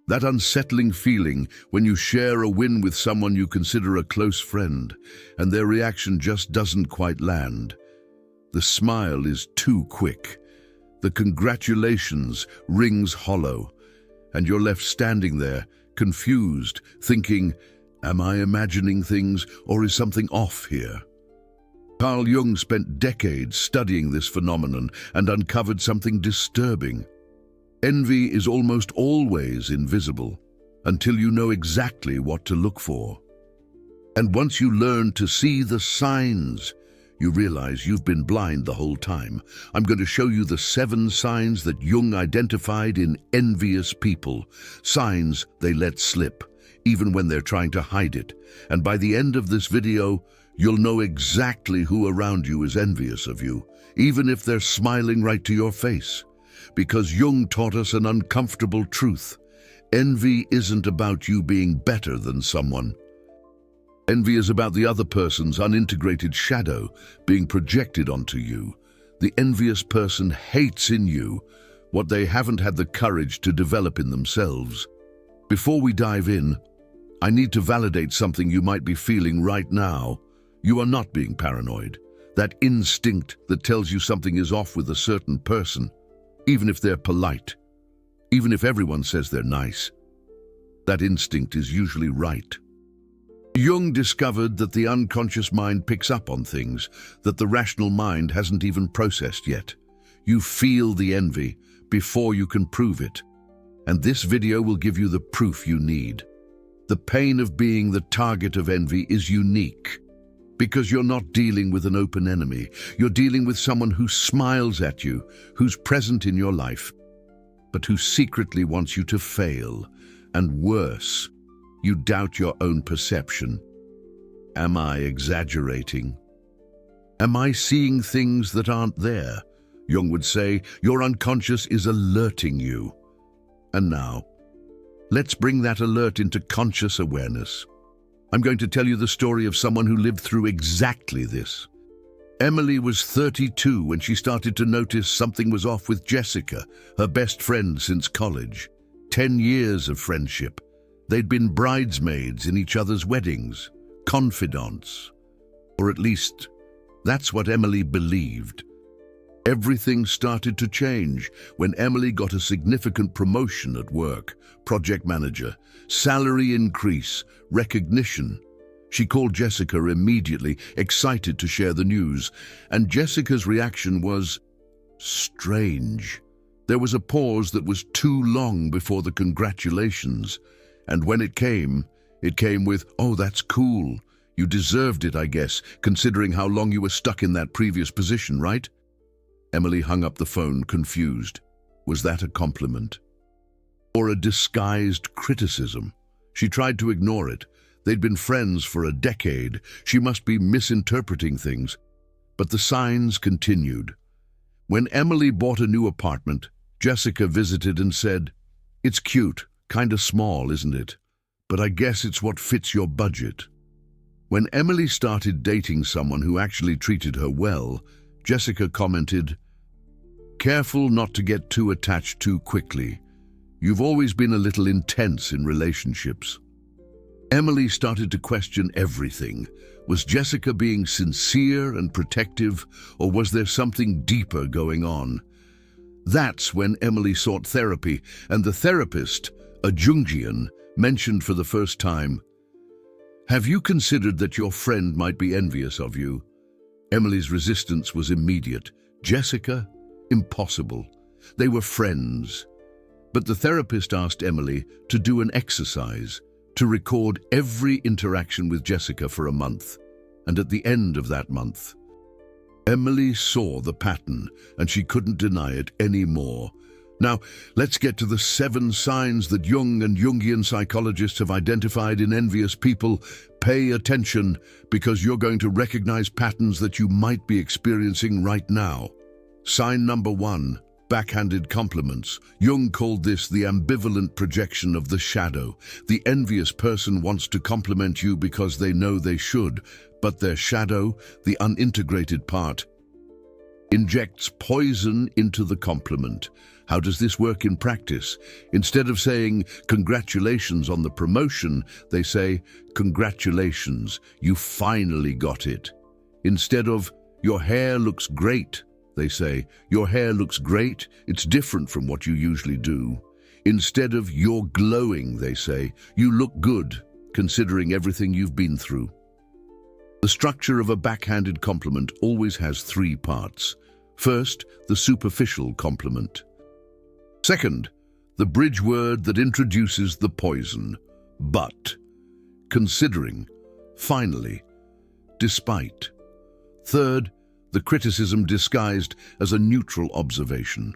That unsettling feeling when you share a win with someone you consider a close friend, and their reaction just doesn't quite land. The smile is too quick. The congratulations rings hollow, and you're left standing there, confused, thinking, am I imagining things, or is something off here? Carl Jung spent decades studying this phenomenon and uncovered something disturbing. Envy is almost always invisible until you know exactly what to look for. And once you learn to see the signs, you realize you've been blind the whole time. I'm going to show you the 7 signs that Jung identified in envious people. Signs they let slip, even when they're trying to hide it. And by the end of this video, you'll know exactly who around you is envious of you, even if they're smiling right to your face. Because Jung taught us an uncomfortable truth. Envy isn't about you being better than someone. Envy is about the other person's unintegrated shadow being projected onto you. The envious person hates in you what they haven't had the courage to develop in themselves. Before we dive in, I need to validate something you might be feeling right now. You are not being paranoid. That instinct that tells you something is off with a certain person, even if they're polite, even if everyone says they're nice, that instinct is usually right. Jung discovered that the unconscious mind picks up on things that the rational mind hasn't even processed yet. You feel the envy before you can prove it. And this video will give you the proof you need. The pain of being the target of envy is unique, because you're not dealing with an open enemy. You're dealing with someone who smiles at you, who's present in your life, but who secretly wants you to fail. And worse, you doubt your own perception. Am I exaggerating? Am I seeing things that aren't there? Jung would say, your unconscious is alerting you. And now, let's bring that alert into conscious awareness. I'm going to tell you the story of someone who lived through exactly this. Emily was 32 when she started to notice something was off with Jessica, her best friend since college. 10 years of friendship. They'd been bridesmaids in each other's weddings, confidants. Or at least, that's what Emily believed. Everything started to change when Emily got a significant promotion at work, project manager, salary increase, recognition. She called Jessica immediately, excited to share the news, and Jessica's reaction was strange. There was a pause that was too long before the congratulations, and when it came with, "Oh, that's cool. You deserved it, I guess, considering how long you were stuck in that previous position, right?" Emily hung up the phone, confused. Was that a compliment? Or a disguised criticism? She tried to ignore it. They'd been friends for a decade. She must be misinterpreting things. But the signs continued. When Emily bought a new apartment, Jessica visited and said, "It's cute, kinda small, isn't it? But I guess it's what fits your budget." When Emily started dating someone who actually treated her well, Jessica commented, "Careful not to get too attached too quickly. You've always been a little intense in relationships." Emily started to question everything. Was Jessica being sincere and protective, or was there something deeper going on? That's when Emily sought therapy, and the therapist, a Jungian, mentioned for the first time, "Have you considered that your friend might be envious of you?" Emily's resistance was immediate. Jessica? Impossible. They were friends. But the therapist asked Emily to do an exercise, to record every interaction with Jessica for a month. And at the end of that month, Emily saw the pattern, and she couldn't deny it anymore. Now, let's get to the 7 signs that Jung and Jungian psychologists have identified in envious people. Pay attention, because you're going to recognize patterns that you might be experiencing right now. Sign number 1, backhanded compliments. Jung called this the ambivalent projection of the shadow. The envious person wants to compliment you because they know they should, but their shadow, the unintegrated part, injects poison into the compliment. How does this work in practice? Instead of saying, "Congratulations on the promotion," they say, "Congratulations, you finally got it." Instead of, "Your hair looks great," they say, "Your hair looks great, it's different from what you usually do." Instead of, "You're glowing," they say, "You look good, considering everything you've been through." The structure of a backhanded compliment always has three parts. First, the superficial compliment. Second, the bridge word that introduces the poison. But, considering, finally, despite. Third, the criticism disguised as a neutral observation.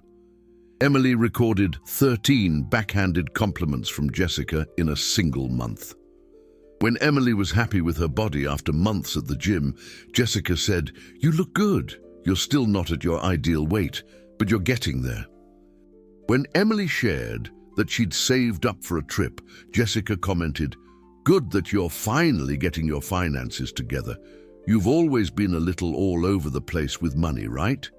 Emily recorded 13 backhanded compliments from Jessica in a single month. When Emily was happy with her body after months at the gym, Jessica said, "You look good. You're still not at your ideal weight, but you're getting there." When Emily shared that she'd saved up for a trip, Jessica commented, "Good that you're finally getting your finances together. You've always been a little all over the place with money, right?"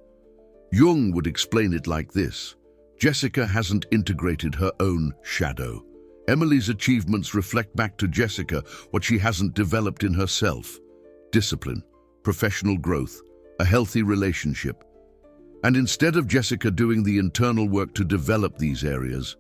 Jung would explain it like this: Jessica hasn't integrated her own shadow. Emily's achievements reflect back to Jessica what she hasn't developed in herself: discipline, professional growth, a healthy relationship. And instead of Jessica doing the internal work to develop these areas,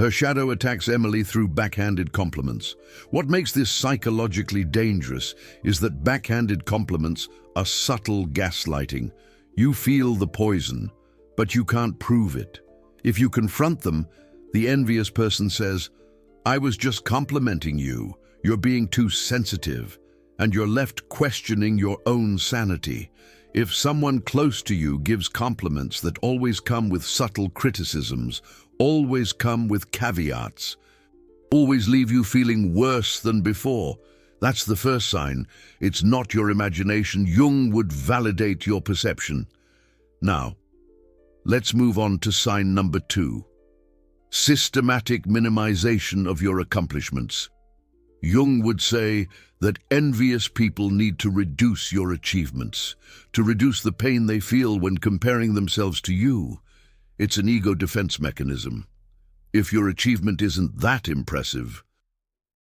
her shadow attacks Emily through backhanded compliments. What makes this psychologically dangerous is that backhanded compliments are subtle gaslighting. You feel the poison, but you can't prove it. If you confront them, the envious person says, "I was just complimenting you. You're being too sensitive," and you're left questioning your own sanity. If someone close to you gives compliments that always come with subtle criticisms, always come with caveats, always leave you feeling worse than before, that's the first sign. It's not your imagination. Jung would validate your perception. Now, let's move on to sign number 2. Systematic minimization of your accomplishments. Jung would say that envious people need to reduce your achievements, to reduce the pain they feel when comparing themselves to you. It's an ego defense mechanism. If your achievement isn't that impressive,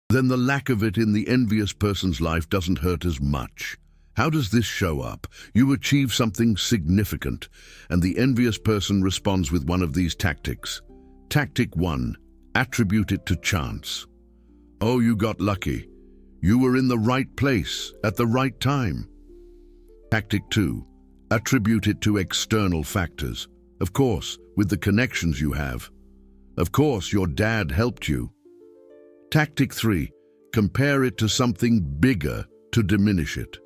then the lack of it in the envious person's life doesn't hurt as much. How does this show up? You achieve something significant, and the envious person responds with one of these tactics. Tactic 1, attribute it to chance. "Oh, you got lucky. You were in the right place at the right time." Tactic 2, attribute it to external factors. Of course, with the connections you have. Of course, your dad helped you. Tactic 3, compare it to something bigger to diminish it.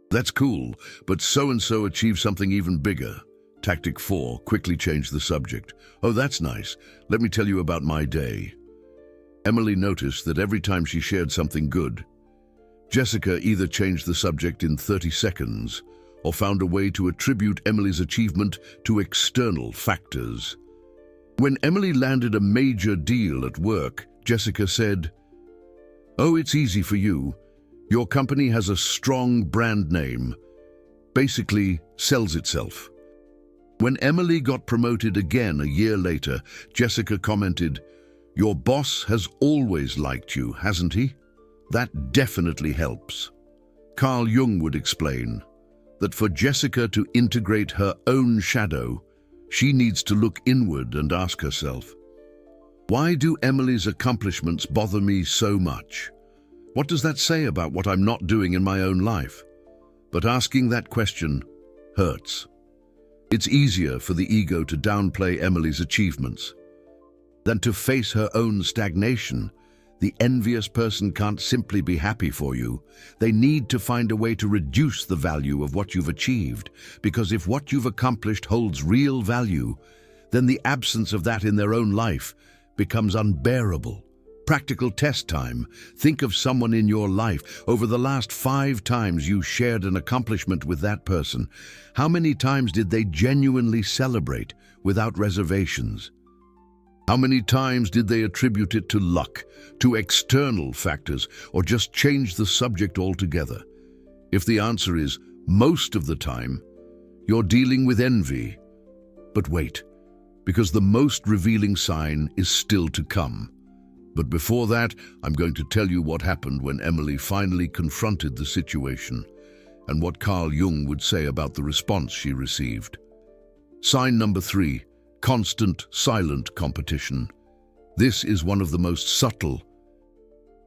"That's cool, but so-and-so achieved something even bigger." Tactic 4, quickly change the subject. "Oh, that's nice. Let me tell you about my day." Emily noticed that every time she shared something good, Jessica either changed the subject in 30 seconds or found a way to attribute Emily's achievement to external factors. When Emily landed a major deal at work, Jessica said, "Oh, it's easy for you. Your company has a strong brand name. Basically, sells itself." When Emily got promoted again a year later, Jessica commented, "Your boss has always liked you, hasn't he? That definitely helps." Carl Jung would explain that for Jessica to integrate her own shadow, she needs to look inward and ask herself, why do Emily's accomplishments bother me so much? What does that say about what I'm not doing in my own life? But asking that question hurts. It's easier for the ego to downplay Emily's achievements than to face her own stagnation. The envious person can't simply be happy for you. They need to find a way to reduce the value of what you've achieved, because if what you've accomplished holds real value, then the absence of that in their own life becomes unbearable. Practical test time. Think of someone in your life. Over the last 5 times you shared an accomplishment with that person, how many times did they genuinely celebrate without reservations? How many times did they attribute it to luck, to external factors, or just change the subject altogether? If the answer is most of the time, you're dealing with envy. But wait, because the most revealing sign is still to come. But before that, I'm going to tell you what happened when Emily finally confronted the situation and what Carl Jung would say about the response she received. Sign number 3, constant, silent competition. This is one of the most subtle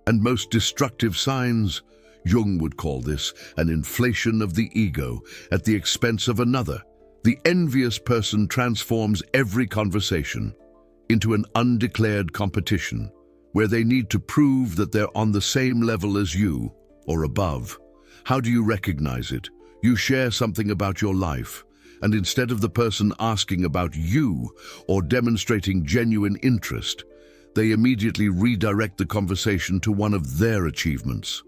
and most destructive signs. Jung would call this an inflation of the ego at the expense of another. The envious person transforms every conversation into an undeclared competition where they need to prove that they're on the same level as you or above. How do you recognize it? You share something about your life, and instead of the person asking about you or demonstrating genuine interest, they immediately redirect the conversation to one of their achievements.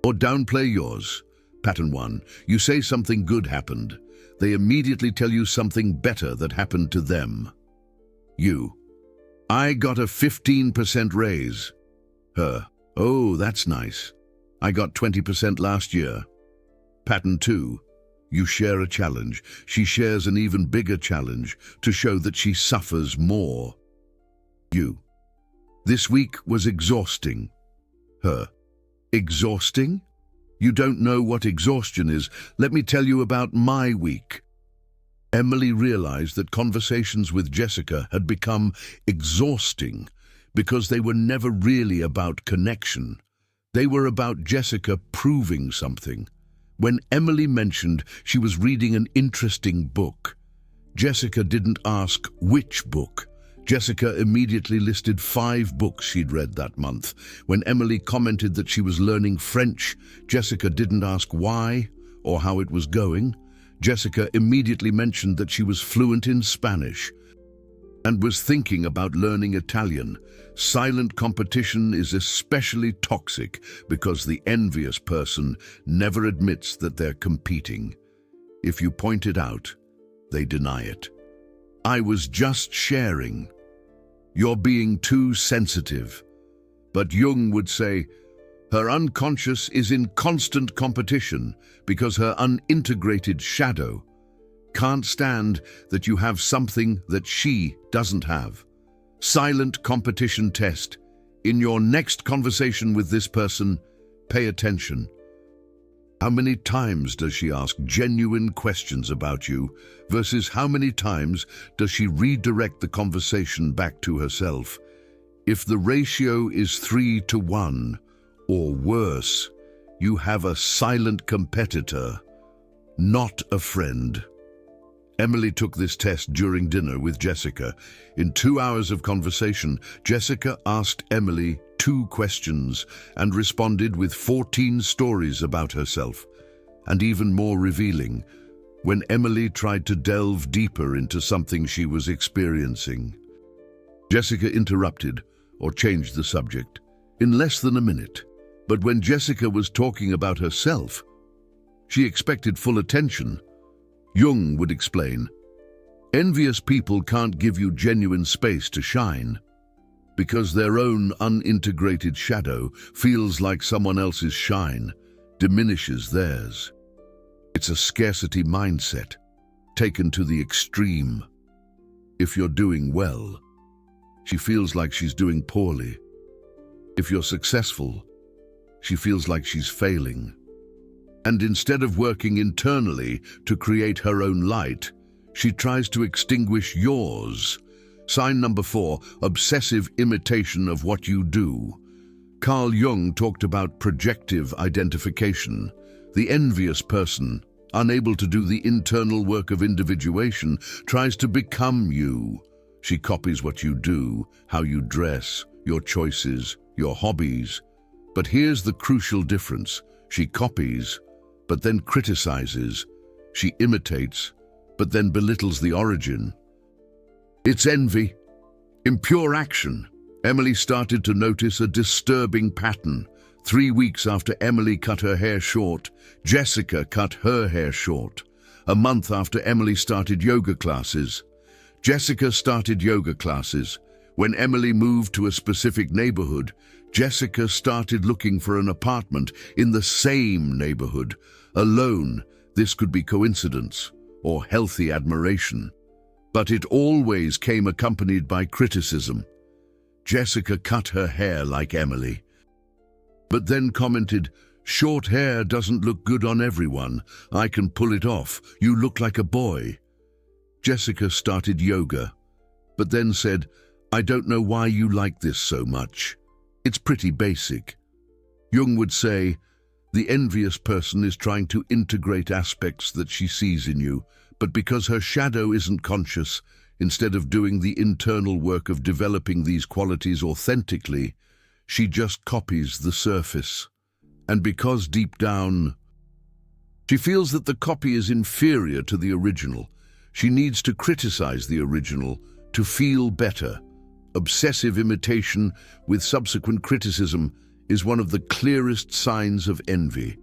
Or downplay yours. Pattern 1. You say something good happened. They immediately tell you something better that happened to them. You. I got a 15% raise. Her. Oh, that's nice. I got 20% last year. Pattern 2. You share a challenge. She shares an even bigger challenge to show that she suffers more. You. This week was exhausting. Her. Exhausting? You don't know what exhaustion is. Let me tell you about my week. Emily realized that conversations with Jessica had become exhausting because they were never really about connection. They were about Jessica proving something. When Emily mentioned she was reading an interesting book, Jessica didn't ask which book. Jessica immediately listed 5 books she'd read that month. When Emily commented that she was learning French, Jessica didn't ask why or how it was going. Jessica immediately mentioned that she was fluent in Spanish and was thinking about learning Italian. Silent competition is especially toxic because the envious person never admits that they're competing. If you point it out, they deny it. I was just sharing. You're being too sensitive. But Jung would say, her unconscious is in constant competition because her unintegrated shadow can't stand that you have something that she doesn't have. Silent competition test. In your next conversation with this person, pay attention. How many times does she ask genuine questions about you versus how many times does she redirect the conversation back to herself? If the ratio is 3-to-1 or worse, you have a silent competitor, not a friend. Emily took this test during dinner with Jessica. In 2 hours of conversation, Jessica asked Emily 2 questions and responded with 14 stories about herself. And even more revealing, when Emily tried to delve deeper into something she was experiencing. Jessica interrupted or changed the subject in less than a minute. But when Jessica was talking about herself, she expected full attention. Jung would explain, envious people can't give you genuine space to shine because their own unintegrated shadow feels like someone else's shine diminishes theirs. It's a scarcity mindset taken to the extreme. If you're doing well, she feels like she's doing poorly. If you're successful, she feels like she's failing. And instead of working internally to create her own light, she tries to extinguish yours. Sign number 4, obsessive imitation of what you do. Carl Jung talked about projective identification. The envious person, unable to do the internal work of individuation, tries to become you. She copies what you do, how you dress, your choices, your hobbies. But here's the crucial difference. She copies, but then criticizes. She imitates, but then belittles the origin. It's envy, impure action. Emily started to notice a disturbing pattern. 3 weeks after Emily cut her hair short, Jessica cut her hair short. A month after Emily started yoga classes, Jessica started yoga classes. When Emily moved to a specific neighborhood, Jessica started looking for an apartment in the same neighborhood. Alone, this could be coincidence or healthy admiration. But it always came accompanied by criticism. Jessica cut her hair like Emily, but then commented, "Short hair doesn't look good on everyone. I can pull it off. You look like a boy." Jessica started yoga, but then said, "I don't know why you like this so much. It's pretty basic." Jung would say, the envious person is trying to integrate aspects that she sees in you, but because her shadow isn't conscious, instead of doing the internal work of developing these qualities authentically, she just copies the surface. And because deep down, she feels that the copy is inferior to the original, she needs to criticize the original to feel better. Obsessive imitation with subsequent criticism is one of the clearest signs of envy,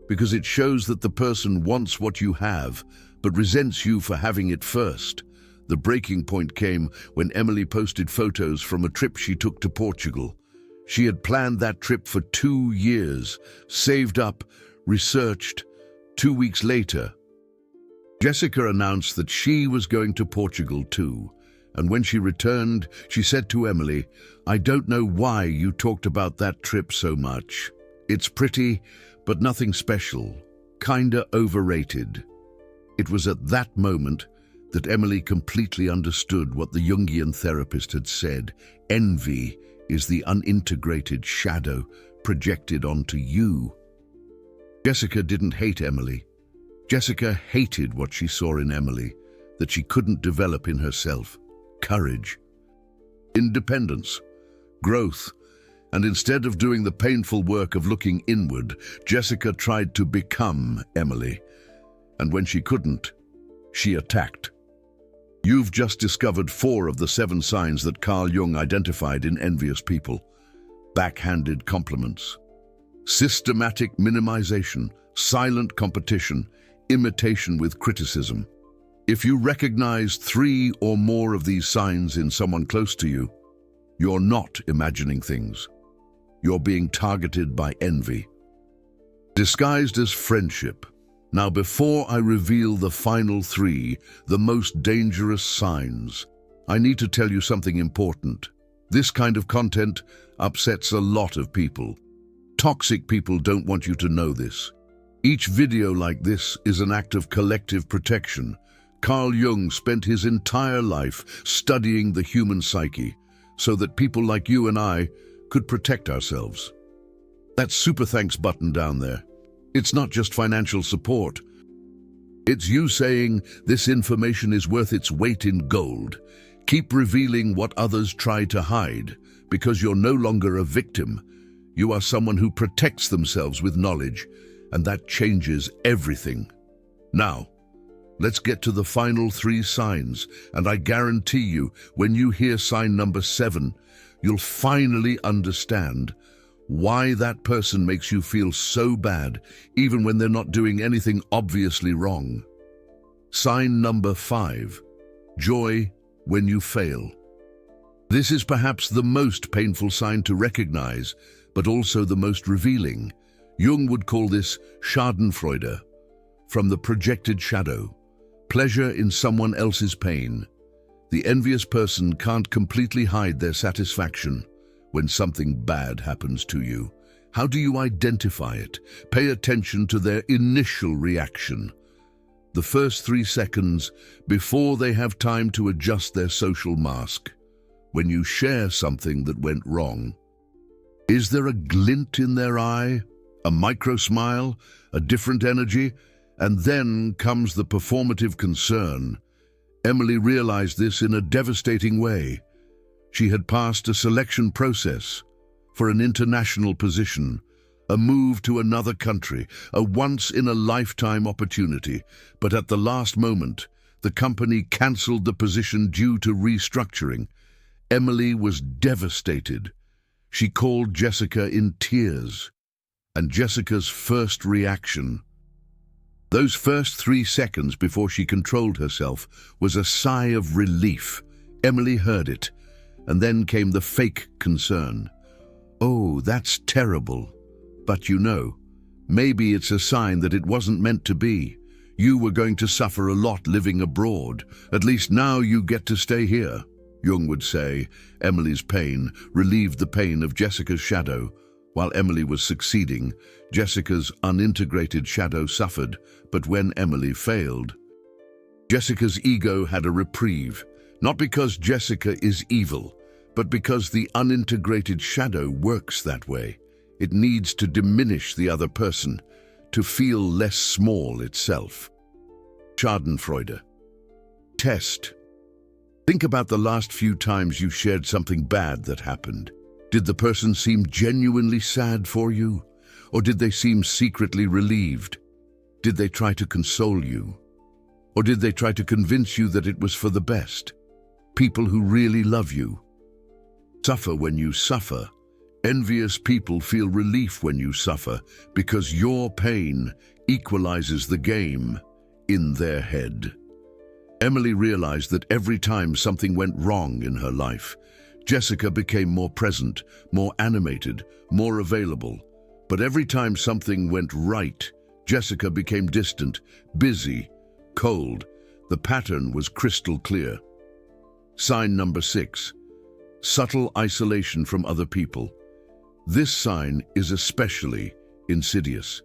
because it shows that the person wants what you have, but resents you for having it first. The breaking point came when Emily posted photos from a trip she took to Portugal. She had planned that trip for 2 years, saved up, researched. 2 weeks later, Jessica announced that she was going to Portugal too. And when she returned, she said to Emily, "I don't know why you talked about that trip so much. It's pretty, but nothing special. Kinda overrated." It was at that moment that Emily completely understood what the Jungian therapist had said. Envy is the unintegrated shadow projected onto you. Jessica didn't hate Emily. Jessica hated what she saw in Emily, that she couldn't develop in herself. Courage, independence, growth, and instead of doing the painful work of looking inward, Jessica tried to become Emily. And when she couldn't, she attacked. You've just discovered 4 of the 7 signs that Carl Jung identified in envious people. Backhanded compliments, systematic minimization, silent competition, imitation with criticism. If you recognize 3 or more of these signs in someone close to you, you're not imagining things. You're being targeted by envy, disguised as friendship. Now, before I reveal the final 3, the most dangerous signs, I need to tell you something important. This kind of content upsets a lot of people. Toxic people don't want you to know this. Each video like this is an act of collective protection. Carl Jung spent his entire life studying the human psyche so that people like you and I could protect ourselves. That super thanks button down there, it's not just financial support. It's you saying this information is worth its weight in gold. Keep revealing what others try to hide, because you're no longer a victim. You are someone who protects themselves with knowledge, and that changes everything. Now, let's get to the final 3 signs, and I guarantee you, when you hear sign number 7, you'll finally understand why that person makes you feel so bad, even when they're not doing anything obviously wrong. Sign number 5, joy when you fail. This is perhaps the most painful sign to recognize, but also the most revealing. Jung would call this Schadenfreude, from the projected shadow. Pleasure in someone else's pain. The envious person can't completely hide their satisfaction when something bad happens to you. How do you identify it? Pay attention to their initial reaction. The first 3 seconds before they have time to adjust their social mask. When you share something that went wrong, is there a glint in their eye? A micro smile? A different energy? And then comes the performative concern. Emily realized this in a devastating way. She had passed a selection process for an international position, a move to another country, a once-in-a-lifetime opportunity. But at the last moment, the company cancelled the position due to restructuring. Emily was devastated. She called Jessica in tears. And Jessica's first reaction, those first 3 seconds before she controlled herself, was a sigh of relief. Emily heard it, and then came the fake concern. "Oh, that's terrible. But you know, maybe it's a sign that it wasn't meant to be. You were going to suffer a lot living abroad. At least now you get to stay here. Jung would say Emily's pain relieved the pain of Jessica's shadow. While Emily was succeeding, Jessica's unintegrated shadow suffered, but when Emily failed, Jessica's ego had a reprieve, not because Jessica is evil, but because the unintegrated shadow works that way. It needs to diminish the other person, to feel less small itself. Schadenfreude. Test. Think about the last few times you shared something bad that happened. Did the person seem genuinely sad for you? Or did they seem secretly relieved? Did they try to console you? Or did they try to convince you that it was for the best? People who really love you suffer when you suffer. Envious people feel relief when you suffer because your pain equalizes the game in their head. Emily realized that every time something went wrong in her life, Jessica became more present, more animated, more available. But every time something went right, Jessica became distant, busy, cold. The pattern was crystal clear. Sign number 6. Subtle isolation from other people. This sign is especially insidious.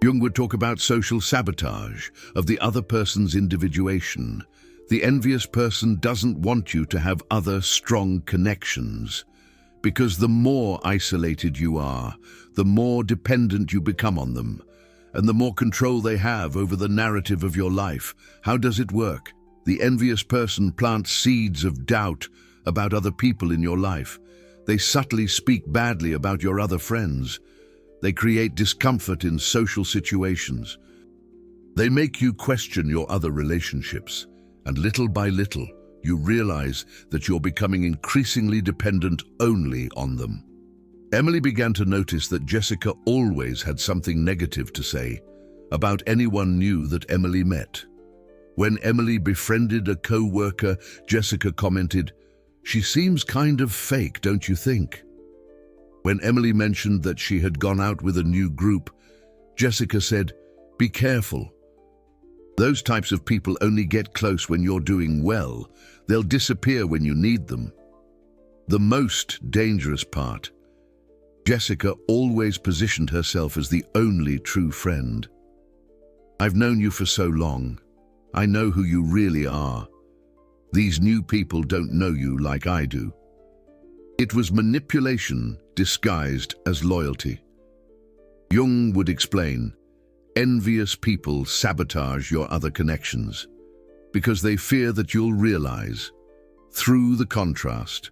Jung would talk about social sabotage of the other person's individuation. The envious person doesn't want you to have other strong connections, because the more isolated you are, the more dependent you become on them, and the more control they have over the narrative of your life. How does it work? The envious person plants seeds of doubt about other people in your life. They subtly speak badly about your other friends. They create discomfort in social situations. They make you question your other relationships, and little by little, you realize that you're becoming increasingly dependent only on them. Emily began to notice that Jessica always had something negative to say about anyone new that Emily met. When Emily befriended a co-worker, Jessica commented, "She seems kind of fake, don't you think?" When Emily mentioned that she had gone out with a new group, Jessica said, "Be careful. Those types of people only get close when you're doing well. They'll disappear when you need them." The most dangerous part, Jessica always positioned herself as the only true friend. "I've known you for so long. I know who you really are. These new people don't know you like I do." It was manipulation disguised as loyalty. Jung would explain, envious people sabotage your other connections because they fear that you'll realize, through the contrast,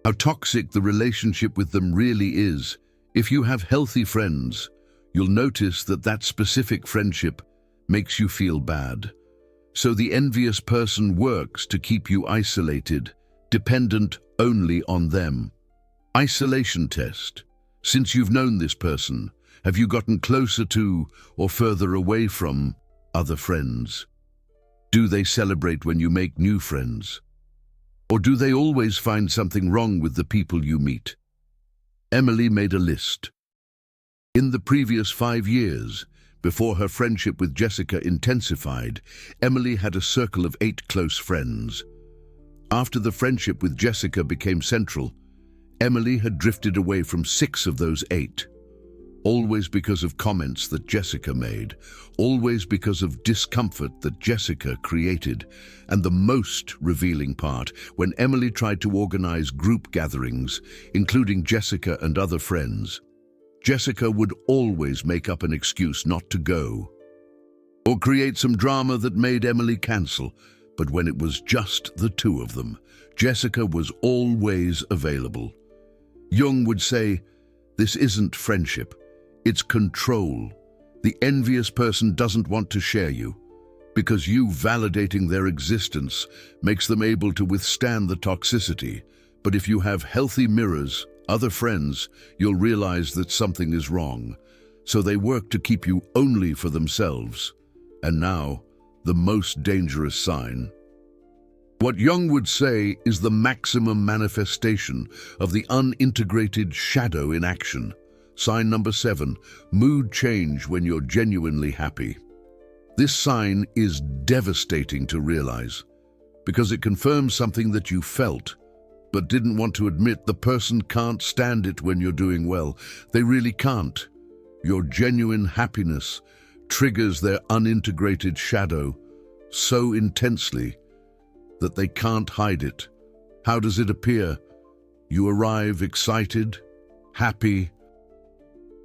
how toxic the relationship with them really is. If you have healthy friends, you'll notice that that specific friendship makes you feel bad. So the envious person works to keep you isolated, dependent only on them. Isolation test. Since you've known this person, have you gotten closer to or further away from other friends? Do they celebrate when you make new friends? Or do they always find something wrong with the people you meet? Emily made a list. In the previous 5 years, before her friendship with Jessica intensified, Emily had a circle of 8 close friends. After the friendship with Jessica became central, Emily had drifted away from 6 of those 8. Always because of comments that Jessica made, always because of discomfort that Jessica created, and the most revealing part, when Emily tried to organize group gatherings, including Jessica and other friends, Jessica would always make up an excuse not to go, or create some drama that made Emily cancel. But when it was just the 2 of them, Jessica was always available. Jung would say, this isn't friendship, it's control. The envious person doesn't want to share you, because you validating their existence makes them able to withstand the toxicity. But if you have healthy mirrors, other friends, you'll realize that something is wrong. So they work to keep you only for themselves. And now, the most dangerous sign. What Jung would say is the maximum manifestation of the unintegrated shadow in action. Sign number 7, mood change when you're genuinely happy. This sign is devastating to realize because it confirms something that you felt but didn't want to admit. The person can't stand it when you're doing well. They really can't. Your genuine happiness triggers their unintegrated shadow so intensely that they can't hide it. How does it appear? You arrive excited, happy,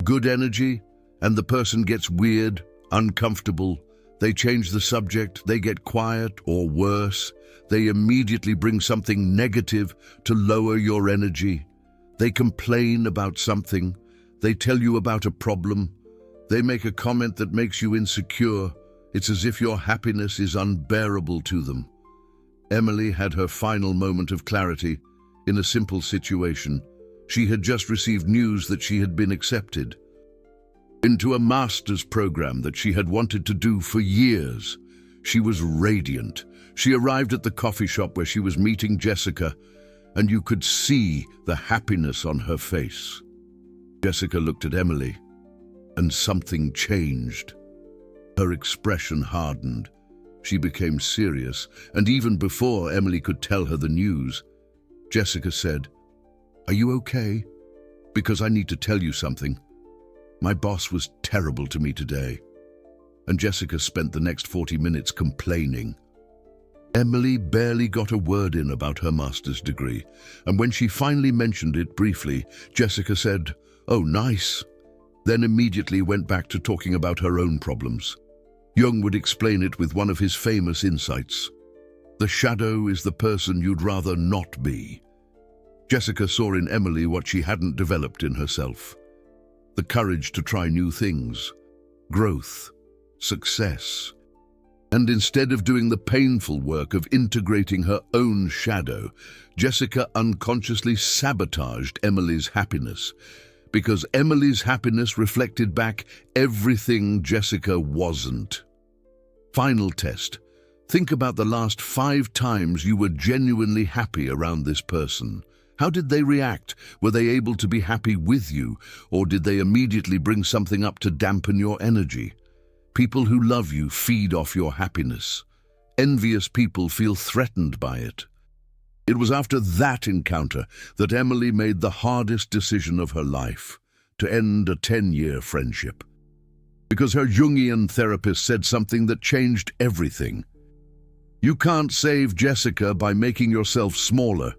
good energy, and the person gets weird, uncomfortable. They change the subject, they get quiet, or worse, they immediately bring something negative to lower your energy. They complain about something, they tell you about a problem, they make a comment that makes you insecure. It's as if your happiness is unbearable to them. Emily had her final moment of clarity in a simple situation. She had just received news that she had been accepted into a master's program that she had wanted to do for years. She was radiant. She arrived at the coffee shop where she was meeting Jessica, and you could see the happiness on her face. Jessica looked at Emily, and something changed. Her expression hardened. She became serious, and even before Emily could tell her the news, Jessica said, "Are you okay? Because I need to tell you something. My boss was terrible to me today." And Jessica spent the next 40 minutes complaining. Emily barely got a word in about her master's degree, and when she finally mentioned it briefly, Jessica said, "Oh, nice," then immediately went back to talking about her own problems. Jung would explain it with one of his famous insights. The shadow is the person you'd rather not be. Jessica saw in Emily what she hadn't developed in herself. The courage to try new things, growth, success. And instead of doing the painful work of integrating her own shadow, Jessica unconsciously sabotaged Emily's happiness, because Emily's happiness reflected back everything Jessica wasn't. Final test. Think about the last 5 times you were genuinely happy around this person. How did they react? Were they able to be happy with you, or did they immediately bring something up to dampen your energy? People who love you feed off your happiness. Envious people feel threatened by it. It was after that encounter that Emily made the hardest decision of her life, to end a 10-year friendship. Because her Jungian therapist said something that changed everything. You can't save Jessica by making yourself smaller.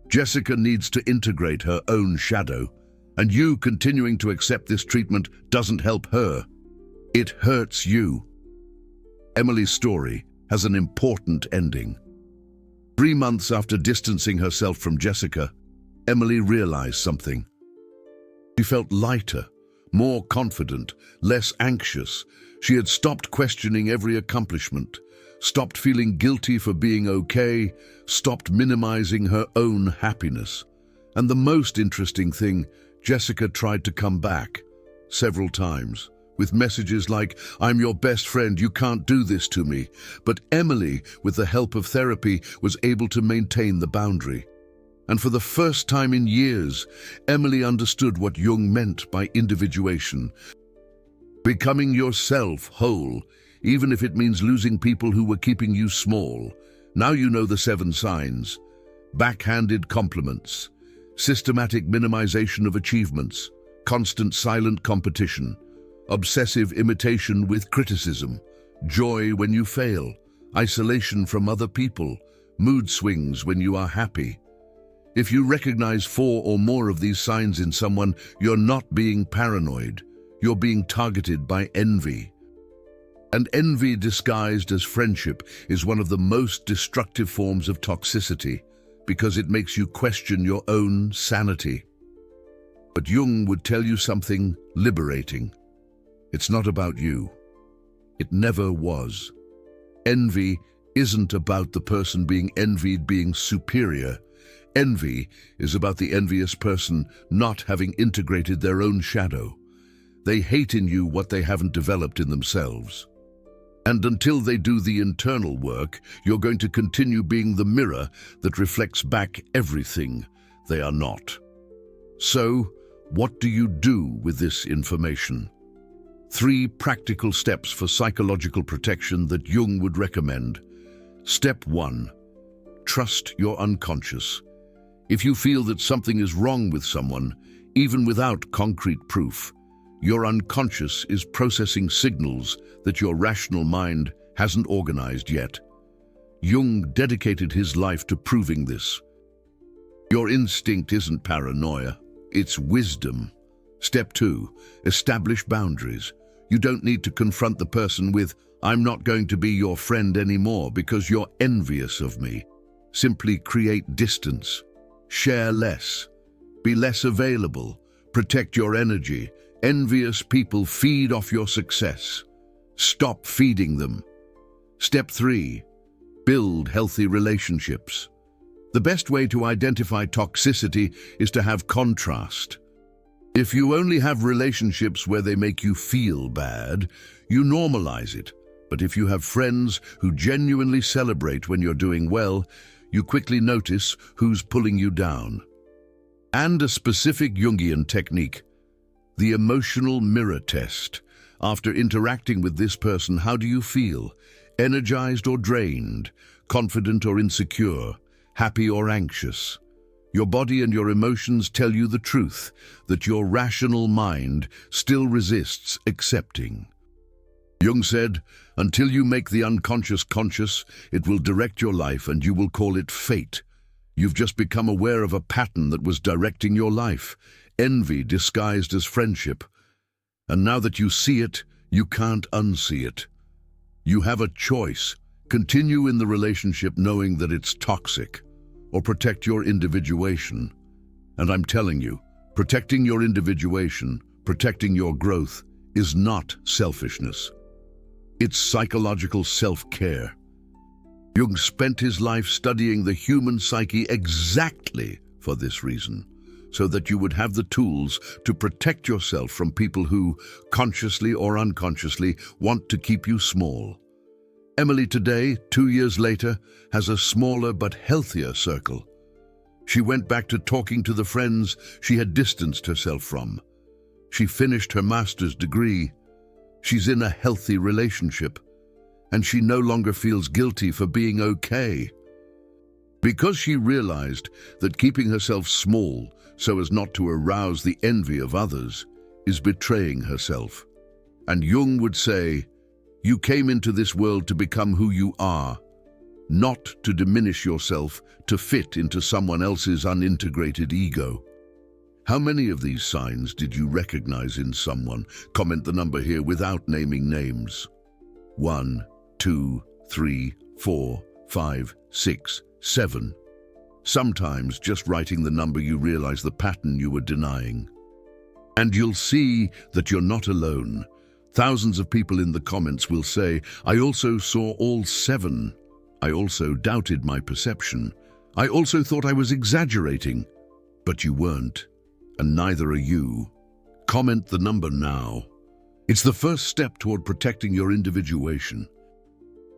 Jessica needs to integrate her own shadow, and you continuing to accept this treatment doesn't help her. It hurts you. Emily's story has an important ending. 3 months after distancing herself from Jessica, Emily realized something. She felt lighter, more confident, less anxious. She had stopped questioning every accomplishment, stopped feeling guilty for being okay, stopped minimizing her own happiness. And the most interesting thing, Jessica tried to come back several times, with messages like, "I'm your best friend, you can't do this to me." But Emily, with the help of therapy, was able to maintain the boundary. And for the first time in years, Emily understood what Jung meant by individuation. Becoming yourself whole, even if it means losing people who were keeping you small. Now you know the 7 signs. Backhanded compliments, systematic minimization of achievements, constant silent competition, obsessive imitation with criticism, joy when you fail, isolation from other people, mood swings when you are happy. If you recognize 4 or more of these signs in someone, you're not being paranoid. You're being targeted by envy. And envy disguised as friendship is one of the most destructive forms of toxicity because it makes you question your own sanity. But Jung would tell you something liberating. It's not about you. It never was. Envy isn't about the person being envied being superior. Envy is about the envious person not having integrated their own shadow. They hate in you what they haven't developed in themselves. And until they do the internal work, you're going to continue being the mirror that reflects back everything they are not. So, what do you do with this information? 3 practical steps for psychological protection that Jung would recommend. Step 1. Trust your unconscious. If you feel that something is wrong with someone, even without concrete proof, your unconscious is processing signals that your rational mind hasn't organized yet. Jung dedicated his life to proving this. Your instinct isn't paranoia, it's wisdom. Step 2. Establish boundaries. You don't need to confront the person with, "I'm not going to be your friend anymore because you're envious of me." Simply create distance. Share less. Be less available. Protect your energy. Envious people feed off your success. Stop feeding them. Step 3. Build healthy relationships. The best way to identify toxicity is to have contrast. If you only have relationships where they make you feel bad, you normalize it. But if you have friends who genuinely celebrate when you're doing well, you quickly notice who's pulling you down. And a specific Jungian technique, the emotional mirror test. After interacting with this person, how do you feel? Energized or drained? Confident or insecure? Happy or anxious? Your body and your emotions tell you the truth, that your rational mind still resists accepting. Jung said, "Until you make the unconscious conscious, it will direct your life and you will call it fate. You've just become aware of a pattern that was directing your life, envy disguised as friendship. And now that you see it, you can't unsee it. You have a choice. Continue in the relationship knowing that it's toxic, or protect your individuation. And I'm telling you, protecting your individuation, protecting your growth, is not selfishness. It's psychological self-care." Jung spent his life studying the human psyche exactly for this reason, so that you would have the tools to protect yourself from people who, consciously or unconsciously, want to keep you small. Emily today, 2 years later, has a smaller but healthier circle. She went back to talking to the friends she had distanced herself from. She finished her master's degree. She's in a healthy relationship, and she no longer feels guilty for being okay. Because she realized that keeping herself small so as not to arouse the envy of others is betraying herself. And Jung would say, "You came into this world to become who you are, not to diminish yourself to fit into someone else's unintegrated ego." How many of these signs did you recognize in someone? Comment the number here without naming names. 1, 2, 3, 4, 5, 6, 7. Sometimes just writing the number you realize the pattern you were denying. And you'll see that you're not alone. Thousands of people in the comments will say, "I also saw all 7. I also doubted my perception. I also thought I was exaggerating." But you weren't, and neither are you. Comment the number now. It's the first step toward protecting your individuation.